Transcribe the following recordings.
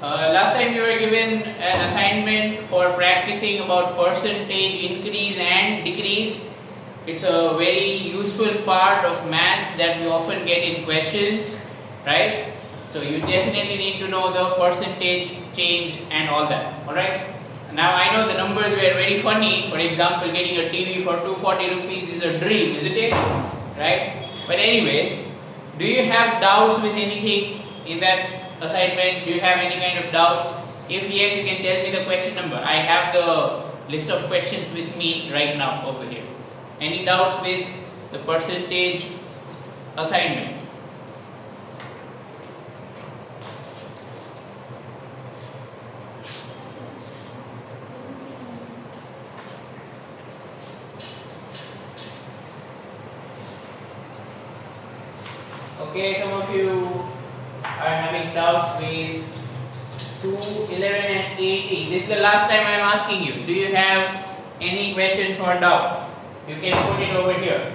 Last time you were given an assignment for practicing about percentage increase and decrease. It's a very useful part of maths that we often get in questions, right? So you definitely need to know the percentage change and all that, alright? Now I know the numbers were very funny. For example, getting a TV for 240 rupees is a dream, isn't it? Right? But anyways, do you have doubts with anything in that assignment? Do you have any kind of doubts? If yes, you can tell me the question number. I have the list of questions with me right now over here. Any doubts with the percentage assignment? Okay, some of you are having doubts with 2, 11 and 18. This is the last time I am asking you. Do you have any questions or doubt? You can put it over here.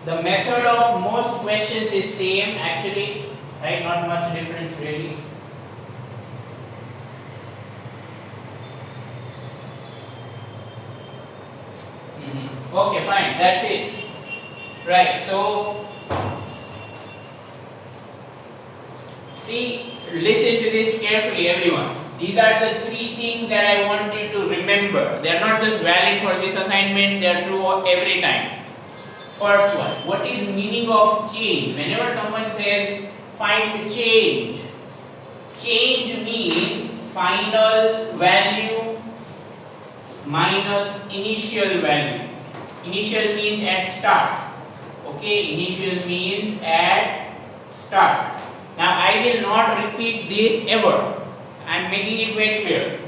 The method of most questions is same actually, right? Not much difference really. Okay, fine, that's it. Right, so see, listen to this carefully, everyone. These are the 3 things that I want you to remember. They are not just valid for this assignment, they are true every time. First one, what is meaning of change? Whenever someone says find change, change means final value minus initial value. Initial means at start. Okay, initial means at start. Now I will not repeat this ever. I am making it very clear.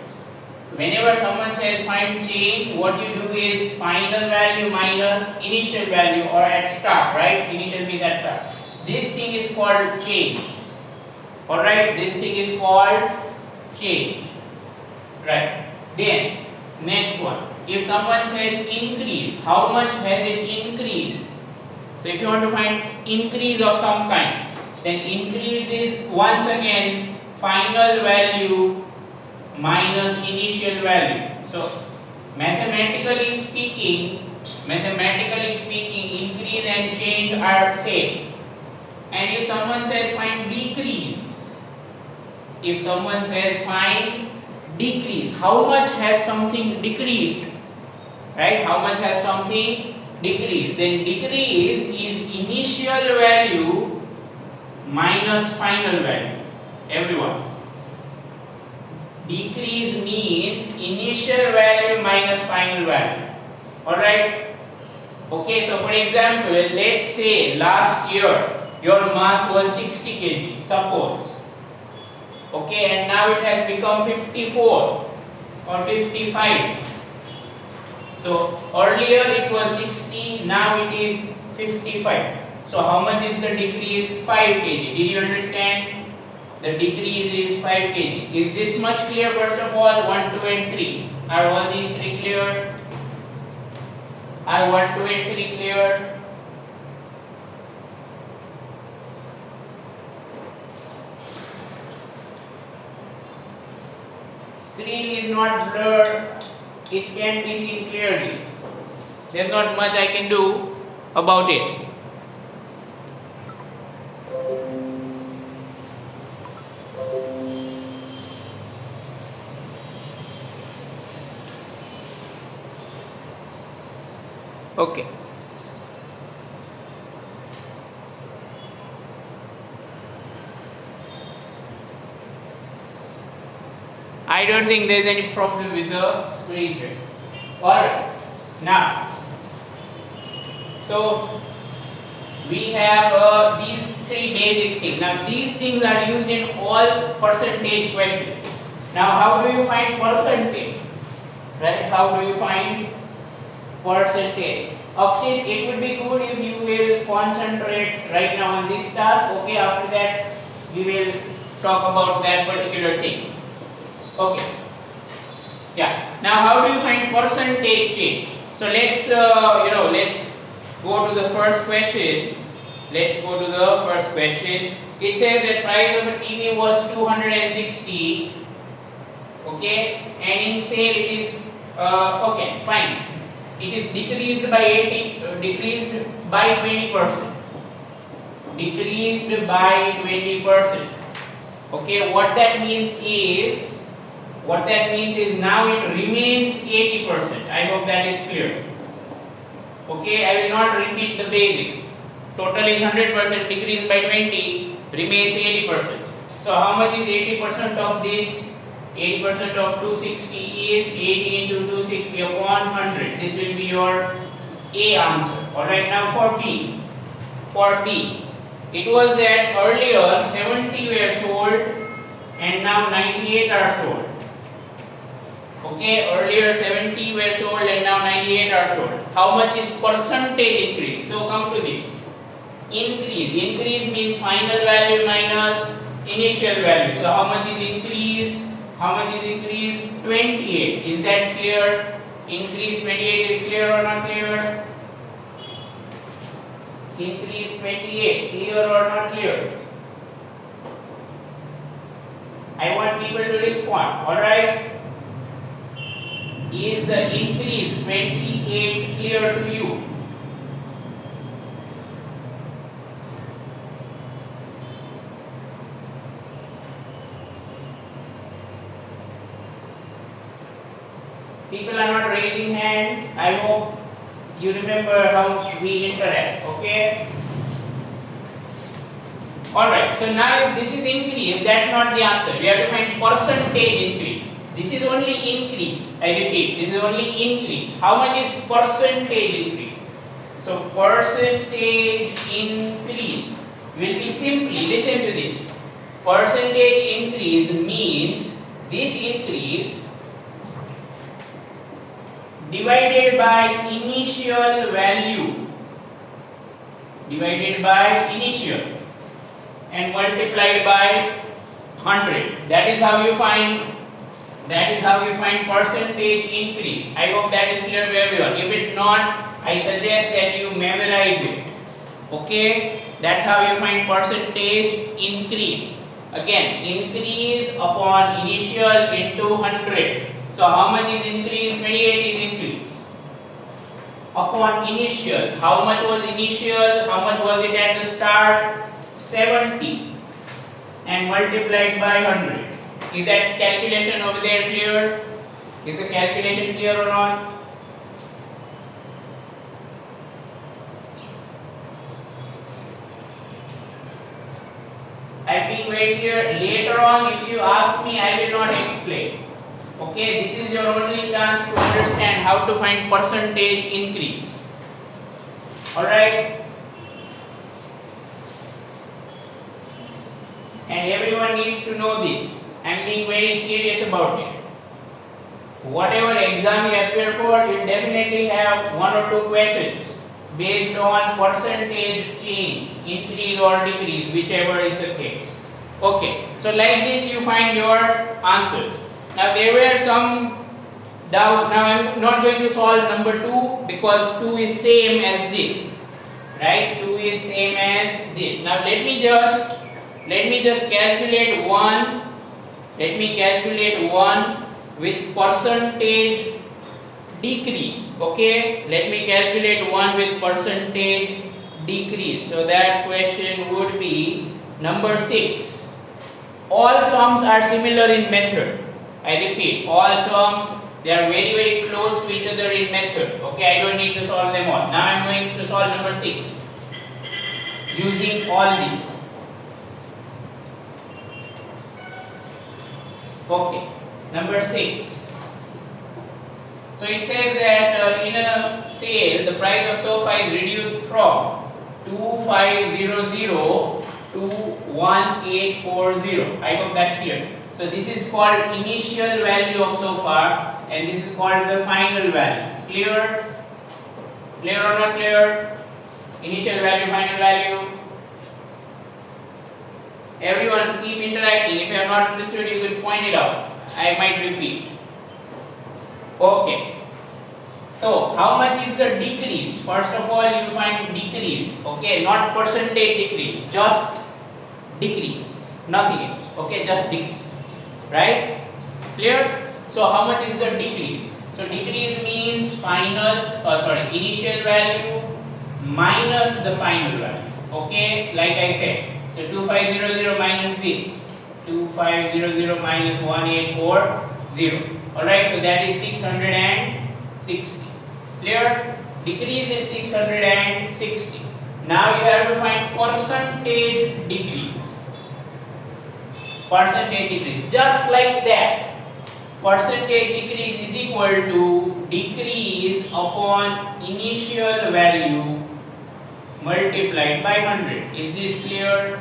Whenever someone says find change, what you do is final value minus initial value or at start, right? Initial means at start. This thing is called change. Alright, this thing is called change. Right. Then, next one. If someone says increase, how much has it increased? So if you want to find increase of some kind, then increase is once again final value minus initial value. So mathematically speaking, increase and change are same. And if someone says find decrease, how much has something decreased? Right? How much has something decreased? Then decrease is initial value minus final value. Everyone. Decrease means initial value minus final value. Alright? Okay, so for example, let's say last year your mass was 60 kg, suppose. Okay, and now it has become 54 or 55. So earlier it was 60, now it is 55. So how much is the decrease? 5 kg. Did you understand? The decrease is 5 kg. Is this much clear? First of all, 1, 2 and 3. Are all these 3 clear? Are 1, 2 and 3 clear? Screen is not blurred. It can be seen clearly. There's not much I can do about it. Okay. I don't think there's any problem with the screen here. Alright. Now, so we have these 3 basic things. Now these things are used in all percentage questions. Now how do you find percentage? Right? How do you find percentage? Akshit, it would be good if you will concentrate right now on this task. Okay, after that we will talk about that particular thing. Okay. Yeah. Now how do you find percentage change? So let's let's go to the first question. Let's go to the first question. It says that price of a TV was 260. Okay, and in sale it is okay, fine. It is decreased by decreased by 20%. Decreased by 20%. Okay, what that means is now it remains 80%. I hope that is clear. Okay, I will not repeat the basics. Total is 100%, decreased by 20, remains 80%. So how much is 80% of this? 80% of 260 is 80 into 260 upon 100. This will be your A answer. Alright, now for B. For B, it was that earlier 70 were sold and now 98 are sold. Okay, earlier 70 were sold and now 98 are sold. How much is percentage increase? So come to this. Increase. Increase means final value minus initial value. So how much is increase? How much is increase? 28. Is that clear? Increase 28 is clear or not clear? Increase 28. Clear or not clear? I want people to respond. Alright? Is the increase 28 clear to you? People are not raising hands. I hope you remember how we interact. Okay? Alright, so now if this is increase, that's not the answer. We have to find percentage increase. This is only increase. I repeat, this is only increase. How much is percentage increase? So percentage increase will be simply, listen to this. Percentage increase means this increase divided by initial value, divided by initial and multiplied by 100. That is how you find percentage increase. I hope that is clear to everyone. If it's not, I suggest that you memorize it. Okay, that's how you find percentage increase. Again, increase upon initial into 100. So how much is increase? 28 is increase. Upon initial, how much was initial? How much was it at the start? 70 and multiplied by 100. Is that calculation over there clear? Is the calculation clear or not? I think very clear. Later on, if you ask me, I will not explain. Okay, this is your only chance to understand how to find percentage increase. Alright? And everyone needs to know this. I am being very serious about it. Whatever exam you appear for, you definitely have one or two questions based on percentage change, increase or decrease, whichever is the case. Okay, so like this you find your answers. Now there were some doubts. Now I am not going to solve number 2 because 2 is same as this. Right? 2 is same as this. Now let me just calculate 1. Let me calculate 1 with percentage decrease. Okay, let me calculate 1 with percentage decrease. So that question would be number 6. All sums are similar in method. I repeat, all sums, they are very very close to each other in method. Okay, I don't need to solve them all. Now I am going to solve number 6 using all these. Okay, number 6. So it says that in a sale, the price of sofa is reduced from 2500 to 1840. I hope that's clear. So this is called initial value of sofa and this is called the final value. Clear? Clear or not clear? Initial value, final value. Everyone keep interacting. If you have not understood, you will point it out. I might repeat. Okay. So how much is the decrease? First of all, you find decrease, okay, not percentage decrease, just decrease, nothing else, okay, just decrease, right? Clear? So how much is the decrease? So decrease means initial value minus the final value, okay, like I said. So 2500 minus this, 2500 minus 1840, alright, so that is 660. Clear? Decrease is 660. Now you have to find percentage decrease. Percentage decrease. Just like that. Percentage decrease is equal to decrease upon initial value multiplied by 100. Is this clear?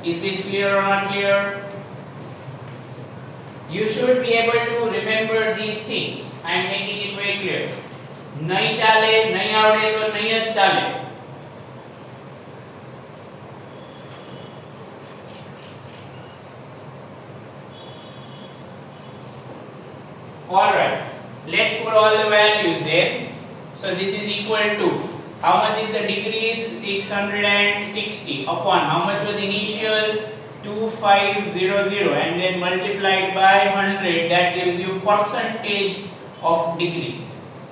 Is this clear or not clear? You should be able to remember these things. I am making it very clear. नहीं चाले, नहीं आवड़े तो नहीं જ ચાલે. Alright, let's put all the values there. So this is equal to, how much is the decrease? 660 upon, how much was initial? 2500, and then multiplied by 100, that gives you percentage of decrease.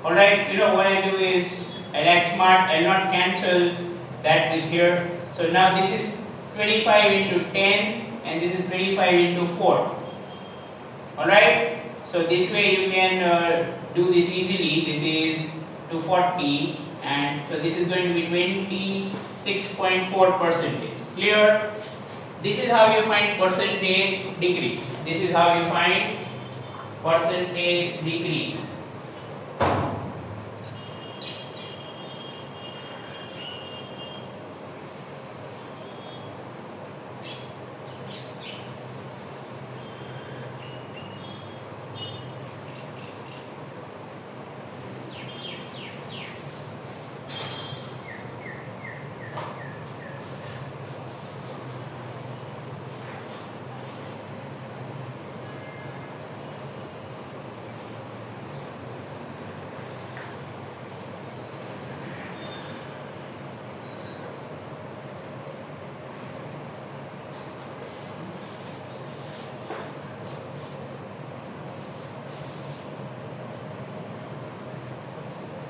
Alright, you know what I do is, I'll act smart, I'll not cancel that with here. So now this is 25 into 10 and this is 25 into 4. Alright, so this way you can do this easily. This is 240 and so this is going to be 26.4%. Clear? This is how you find percentage decrease. This is how you find percentage decrease.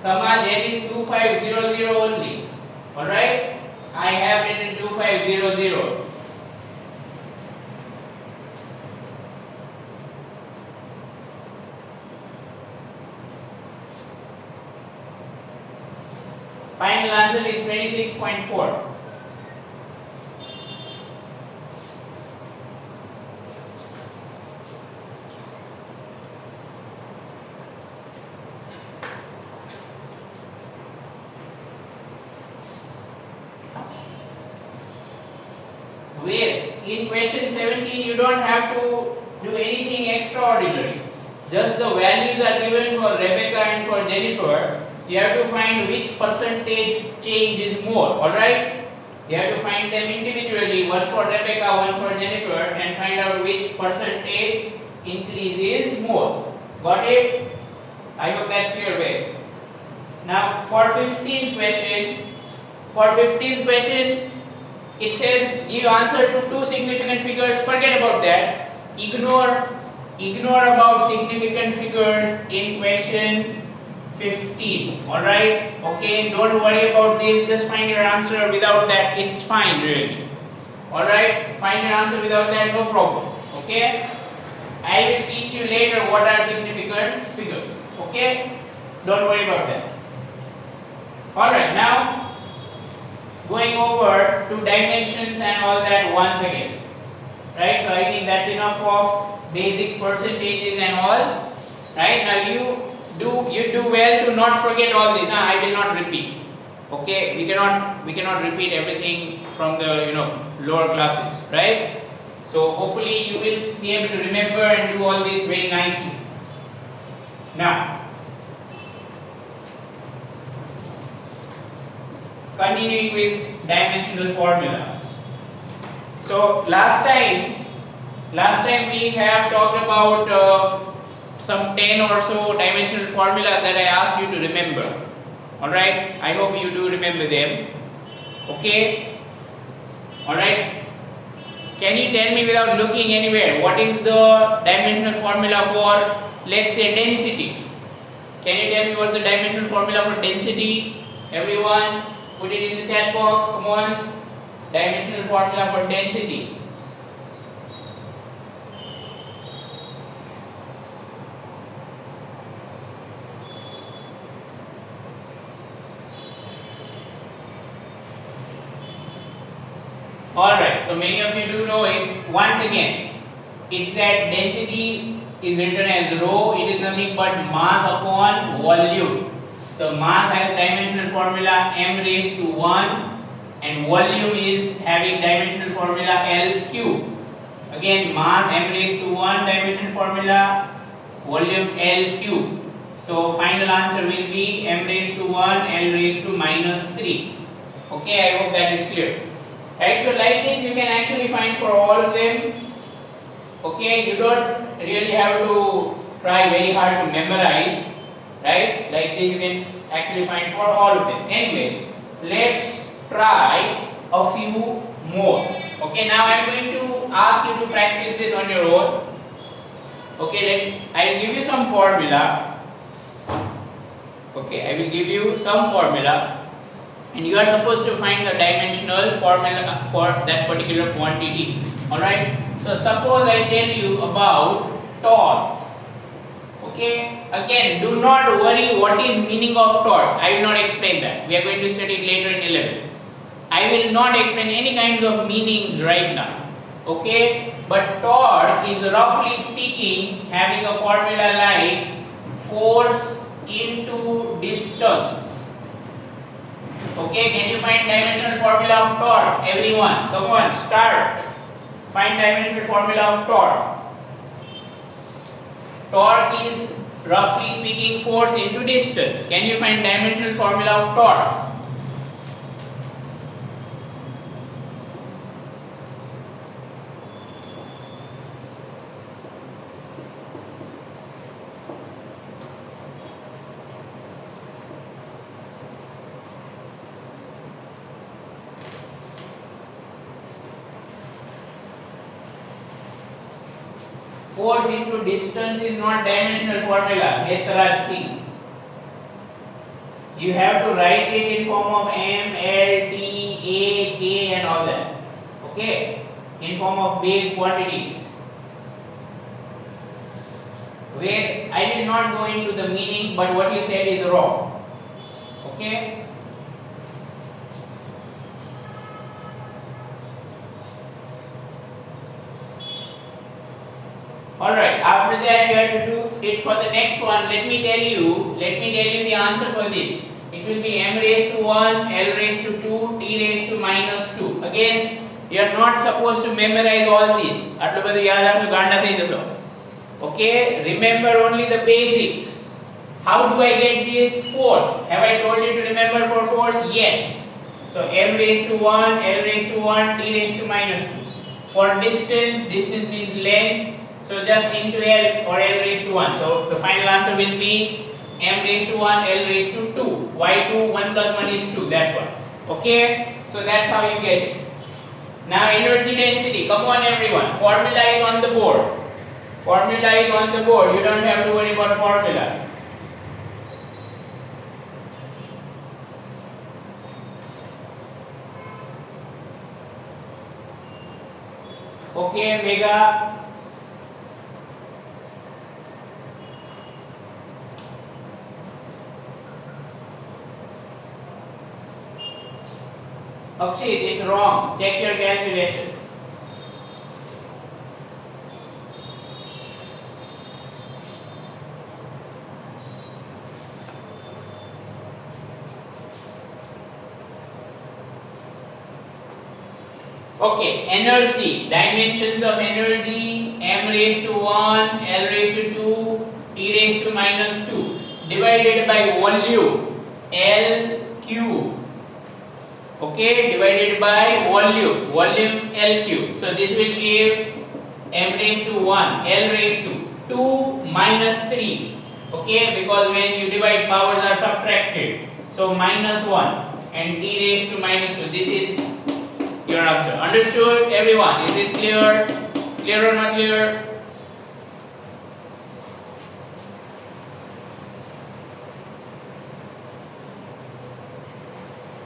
Comma, there is 2500 only. Alright? I have written 2500. Final answer is 26.4. Where in question 17 you don't have to do anything extraordinary. Just the values are given for Rebecca and for Jennifer. You have to find which percentage change is more. Alright? You have to find them individually, one for Rebecca, one for Jennifer, and find out which percentage increase is more. Got it? I hope that's clear way. Now for 15th question, it says give answer to two significant figures. Forget about that. Ignore about significant figures in question 15. Alright? Okay, don't worry about this. Just find your answer without that. It's fine really. Alright? Find your answer without that, no problem. Okay? I will teach you later what are significant figures. Okay? Don't worry about that. Alright, now going over to dimensions and all that once again. Right? So I think that's enough of basic percentages and all. Right? Now you do well to not forget all this. I will not repeat. Okay? We cannot repeat everything from the lower classes. Right? So hopefully you will be able to remember and do all this very nicely. Now continuing with dimensional formula. So last time we have talked about some 10 or so dimensional formulas that I asked you to remember. Alright, I hope you do remember them. Okay, alright. Can you tell me without looking anywhere what is the dimensional formula for, let's say, density? Can you tell me what's the dimensional formula for density? Everyone, put it in the chat box. Come on. Dimensional formula for density. Alright, so many of you do know it. Once again, it's that density is written as rho. It is nothing but mass upon volume. So mass has dimensional formula m raised to 1 and volume is having dimensional formula L cube. Again, mass m raised to 1 dimensional formula, volume L cube. So final answer will be m raised to 1 L raised to minus 3. Okay, I hope that is clear. Right, so like this you can actually find for all of them. Okay, you don't really have to try very hard to memorize, right? Like this you can actually find for all of them. Anyways, let's try a few more. Okay, now I'm going to ask you to practice this on your own. Okay, I'll give you some formula. Okay, I will give you some formula. And you are supposed to find the dimensional formula for that particular quantity. Alright. So suppose I tell you about torque. Okay. Again, do not worry what is meaning of torque. I will not explain that. We are going to study it later in 11. I will not explain any kinds of meanings right now. Okay. But torque is roughly speaking having a formula like force into distance. Okay, can you find dimensional formula of torque? Everyone, come on, start. Find dimensional formula of torque. Torque is roughly speaking force into distance. Can you find dimensional formula of torque? Force into distance is not dimensional formula. Get C. You have to write it in form of M, L, T, A, K and all that. Okay? In form of base quantities. Where I will not go into the meaning, but what you said is wrong. Okay? Alright, after that you have to do it for the next one. Let me tell you the answer for this. It will be m raised to 1, L raised to 2, T raised to minus 2. Again, you are not supposed to memorize all this. Okay, remember only the basics. How do I get this force? Have I told you to remember for force? Yes. So m raised to 1, L raised to 1, T raised to minus 2. For distance means length. So just into L or L raised to 1. So the final answer will be m raised to 1, L raised to 2. Why 2? 1 plus 1 is 2. That's why. Okay? So that's how you get it. Now energy density. Come on everyone. Formula is on the board. Formula is on the board. You don't have to worry about formula. Okay, Mega. Akshit, it's wrong. Check your calculation. Okay, energy. Dimensions of energy. M raised to 1, L raised to 2, T raised to minus 2. Divided by volume. L cube. Okay, divided by volume L cube. So this will give m raised to 1, L raised to 2 minus 3. Okay, because when you divide, powers are subtracted. So minus 1 and t raised to minus 2. This is your answer. Understood, everyone? Is this clear? Clear or not clear?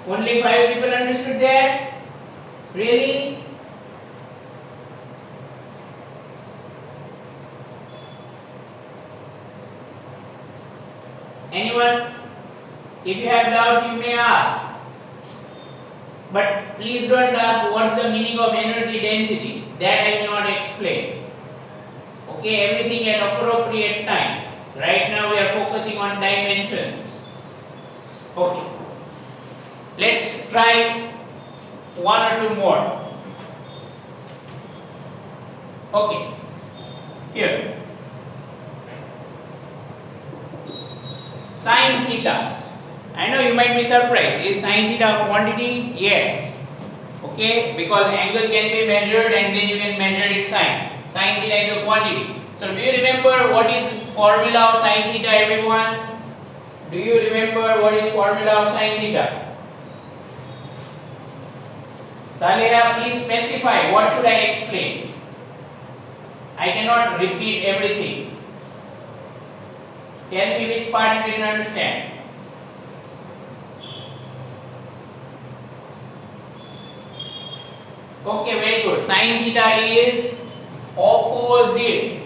Only 5 people understood that? Really? Anyone? If you have doubts, you may ask. But please don't ask what's the meaning of energy density. That I will not explain. Okay, everything at appropriate time. Right now we are focusing on dimensions. Okay. Let's try one or two more. Okay. Here. Sin theta. I know you might be surprised. Is sin theta a quantity? Yes. Okay, because angle can be measured and then you can measure its sine. Sin theta is a quantity. So do you remember what is formula of sin theta, everyone? Do you remember what is formula of sin theta? Saleha, please specify. What should I explain? I cannot repeat everything. Tell me which part you didn't understand. Okay, very good. Sin theta is opposite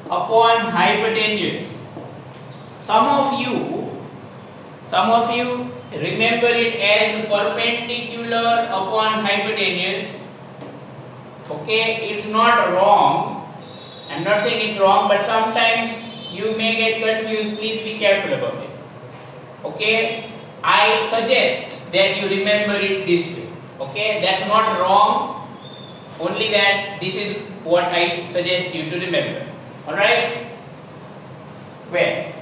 upon hypotenuse. Some of you remember it as perpendicular upon hypotenuse. Okay, it's not wrong. I'm not saying it's wrong, but sometimes you may get confused. Please be careful about it. Okay, I suggest that you remember it this way. Okay, that's not wrong, only that this is what I suggest you to remember. Alright? Well,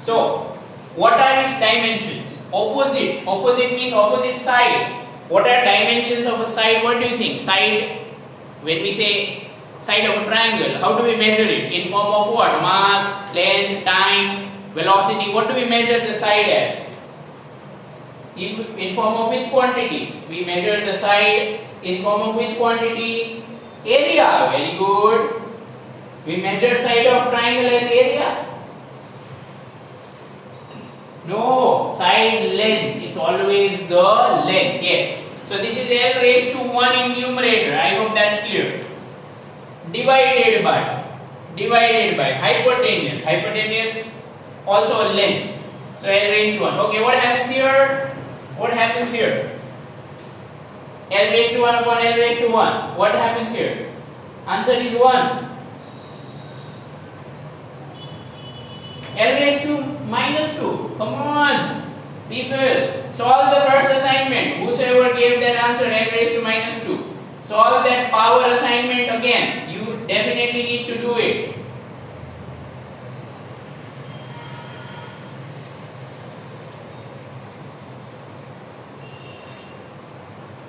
so what are its dimensions? Opposite. Opposite means opposite side. What are dimensions of a side? What do you think? Side, when we say side of a triangle, how do we measure it? In form of what? Mass, length, time, velocity. What do we measure the side as? In form of which quantity? We measure the side in form of which quantity? Area. Very good. We measure side of triangle as area? No, side length. It's always the length. Yes. So this is L raised to 1 in numerator. I hope that's clear. Divided by hypotenuse. Hypotenuse also a length. So L raised to 1. Okay, what happens here? What happens here? L raised to 1 upon L raised to 1. What happens here? Answer is 1. L raised to minus 2. Come on, people. Solve the first assignment. Whosoever gave that answer, L raised to minus 2. Solve that power assignment again. You definitely need to do it.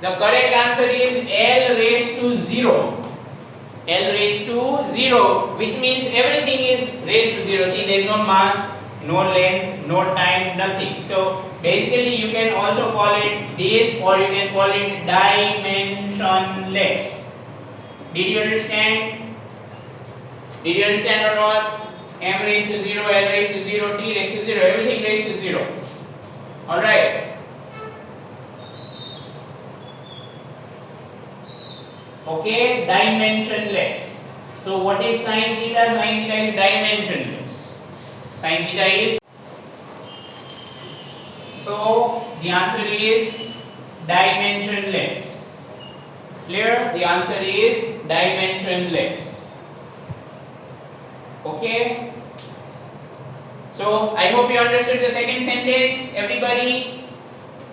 The correct answer is L raised to 0. L raised to 0, which means everything is raised to 0. See, there is no mass, no length, no time, nothing. So basically you can also call it this, or you can call it dimensionless. Did you understand? Did you understand or not? M raised to 0, L raised to 0, T raised to 0, everything raised to 0. Alright. Okay, dimensionless. So what is sin theta? Sin theta is dimensionless. Sin theta is. So the answer is dimensionless. Clear? The answer is dimensionless. Okay. So I hope you understood the second sentence, everybody.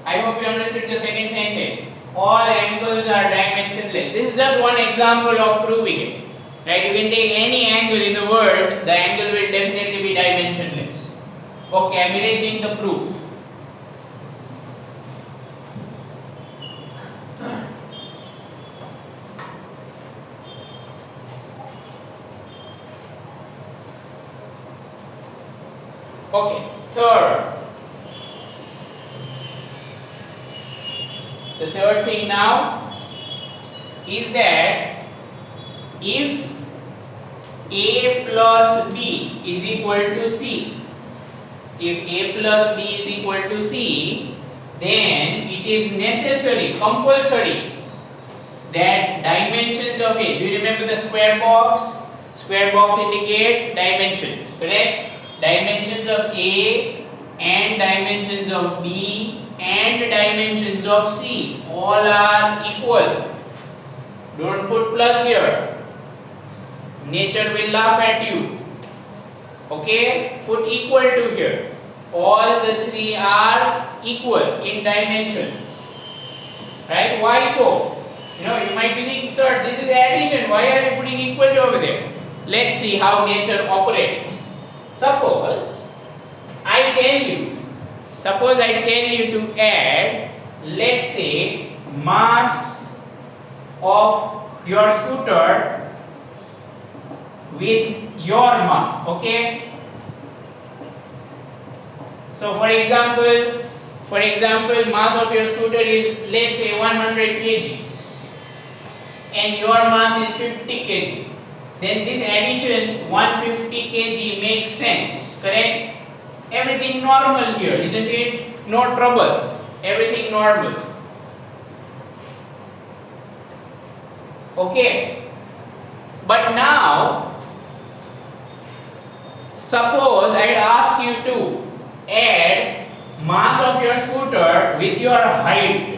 I hope you understood the second sentence. All angles are dimensionless. This is just one example of proving it. Right? You can take any angle in the world, the angle will definitely be dimensionless. Okay, I'm erasing the proof. Okay, third. The third thing now is that if A plus B is equal to C, if A plus B is equal to C, then it is necessary, compulsory, that dimensions of A, do you remember the square box? Square box indicates dimensions, correct? Dimensions of A and dimensions of B and dimensions of C all are equal. Don't put plus here. Nature will laugh at you. Okay? Put equal to here. All the three are equal in dimension. Right? Why so? You might be thinking, sir, this is addition. Why are you putting equal to over there? Let's see how nature operates. Suppose I tell you to add, let's say, mass of your scooter with your mass, okay? So for example, mass of your scooter is, let's say, 100 kg and your mass is 50 kg. Then this addition 150 kg makes sense, correct? Everything normal here, isn't it? No trouble. Everything normal. Okay. But now, suppose I'd ask you to add mass of your scooter with your height.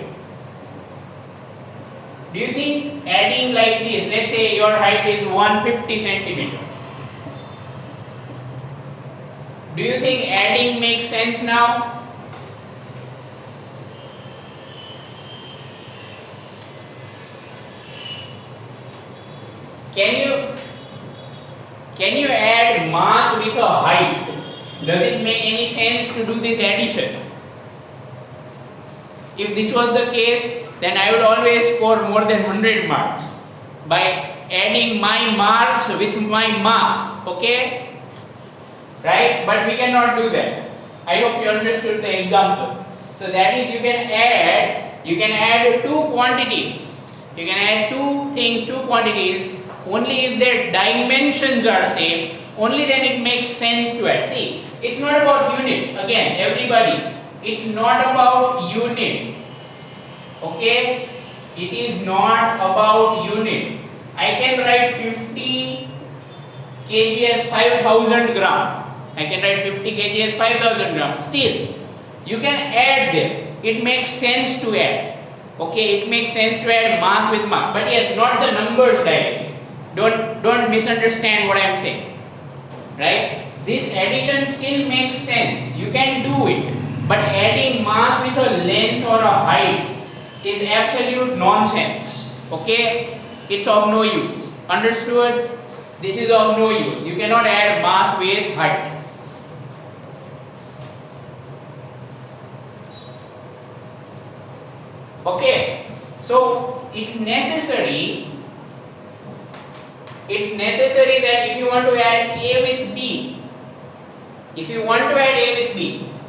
Do you think adding like this, let's say your height is 150 centimeter. Do you think adding makes sense now? Can you add mass with a height? Does it make any sense to do this addition? If this was the case, then I would always score more than 100 marks by adding my marks with my mass, okay? Right? But we cannot do that. I hope you understood the example. So that is, you can add two quantities. You can add two things, two quantities, only if their dimensions are same, only then it makes sense to add. See, it's not about units. Again, everybody, it's not about unit. Okay? It is not about units. I can write 50 kg as 5000 gram. I can write 50 kg as 5000 gram. Still, you can add them. It makes sense to add. Okay, it makes sense to add mass with mass. But yes, not the numbers directly. Don't misunderstand what I am saying. Right? This addition still makes sense. You can do it. But adding mass with a length or a height is absolute nonsense. Okay? It's of no use. Understood? This is of no use. You cannot add mass with height. Okay? So it's necessary that if you want to add A with B,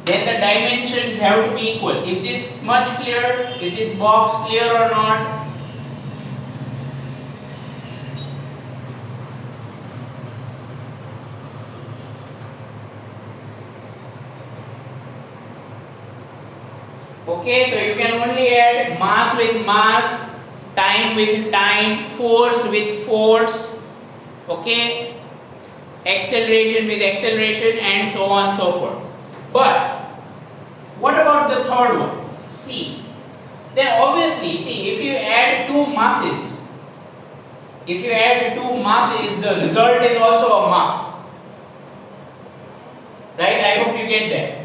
then the dimensions have to be equal. Is this much clear? Is this box clear or not? Okay, so you can only add mass with mass, time with time, force with force, okay, acceleration with acceleration, and so on and so forth. But what about the third one? C. Then obviously, see, if you add two masses, the result is also a mass. Right? I hope you get that.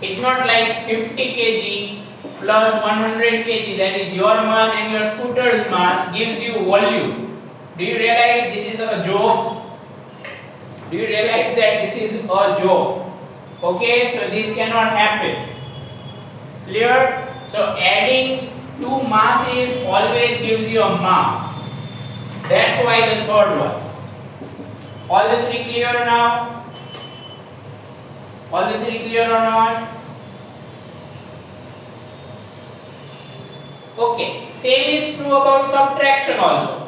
It's not like 50 kg plus 100 kg, that is your mass and your scooter's mass, gives you volume. Do you realize this is a joke? Do you realize that this is a joke? Okay, so this cannot happen. Clear? So adding two masses always gives you a mass. That's why the third one. All the three clear now? All the three clear or not? Okay, same is true about subtraction also.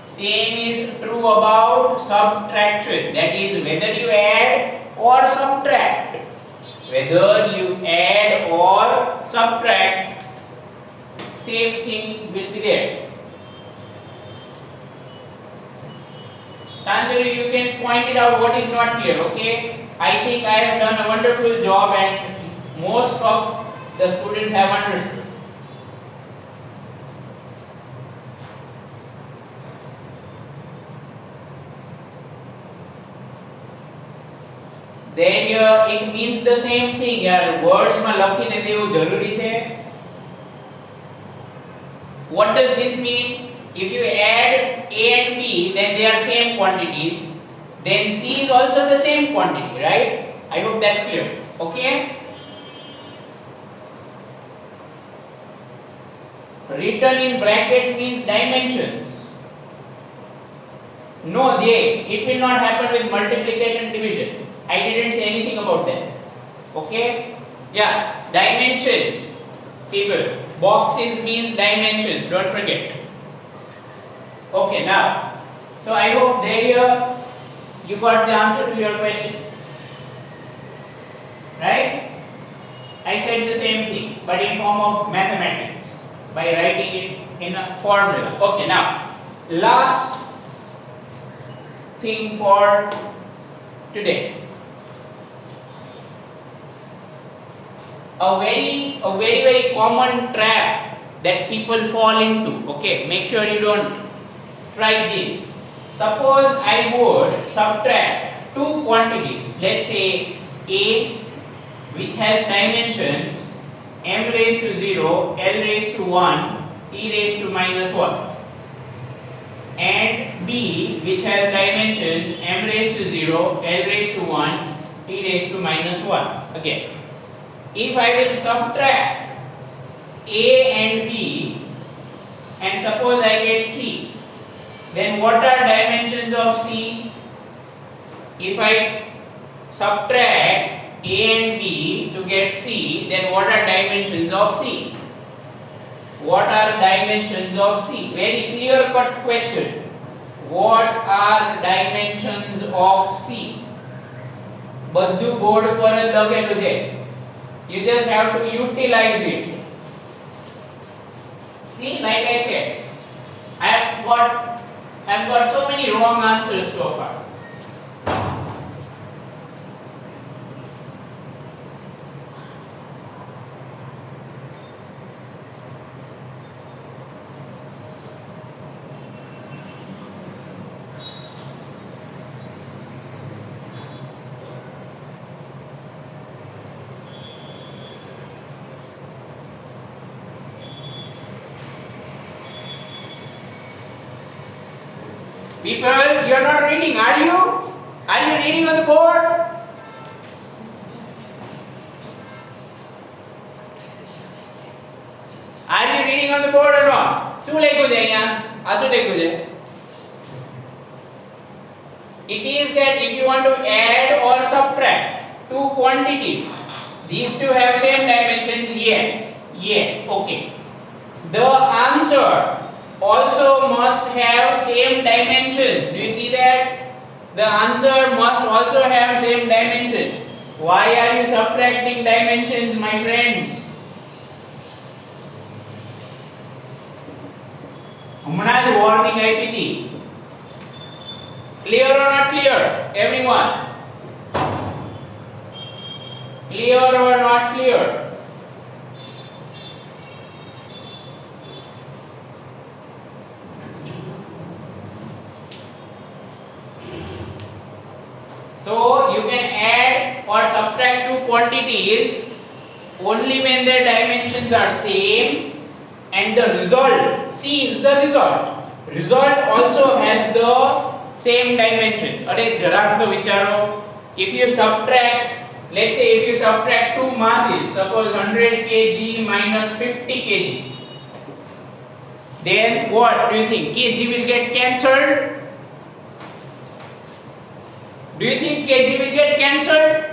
Same is true about subtraction. That is whether you add or subtract. Whether you add or subtract, same thing will be there. Tanjali, you can point it out what is not clear, okay? I think I have done a wonderful job and most of the students have understood. Then it means the same thing. यार words માં લખીને દેવું જરૂરી છે. What does this mean? If you add A and B, then they are same quantities. Then C is also the same quantity, right? I hope that's clear. Okay? Written in brackets means dimensions. No, it will not happen with multiplication division. I didn't say anything about that. Okay? Yeah, dimensions. People, boxes means dimensions. Don't forget. Okay, now, so I hope there you got the answer to your question. Right? I said the same thing, but in form of mathematics by writing it in a formula. Okay, now, last thing for today. A very common trap that people fall into. Okay, make sure you don't try this. Suppose I would subtract two quantities. Let's say A, which has dimensions m raised to 0, l raised to 1, t raised to minus 1, and B, which has dimensions m raised to 0, l raised to 1, t raised to minus 1. Okay. If I will subtract A and B and suppose I get C, then what are dimensions of C? If I subtract A and B to get C, then what are dimensions of C? What are dimensions of C? Very clear cut question. What are dimensions of C? બધું board પર જ લખેલું છે. You just have to utilize it. See, like I said, I've got so many wrong answers so far. People, you are not reading, are you? Are you reading on the board? Are you reading on the board or not? શું લખ્યું છે અહીંયા? આ શું લખ્યું છે? It is that if you want to add or subtract two quantities, these two have same dimensions. Yes, okay. The answer also must have same dimensions. Do you see that? The answer must also have same dimensions. Why are you subtracting dimensions, my friends? હમણાં જ warning આપી હતી. Clear or not clear? Everyone? Clear or not clear? So you can add or subtract two quantities only when their dimensions are same, and the result, C is the result. Result also has the same dimensions. अरे जरा तो विचारो, if you subtract, let's say if you subtract two masses, suppose 100 kg minus 50 kg, then what do you think? Kg will get cancelled? Do you think kg will get cancelled?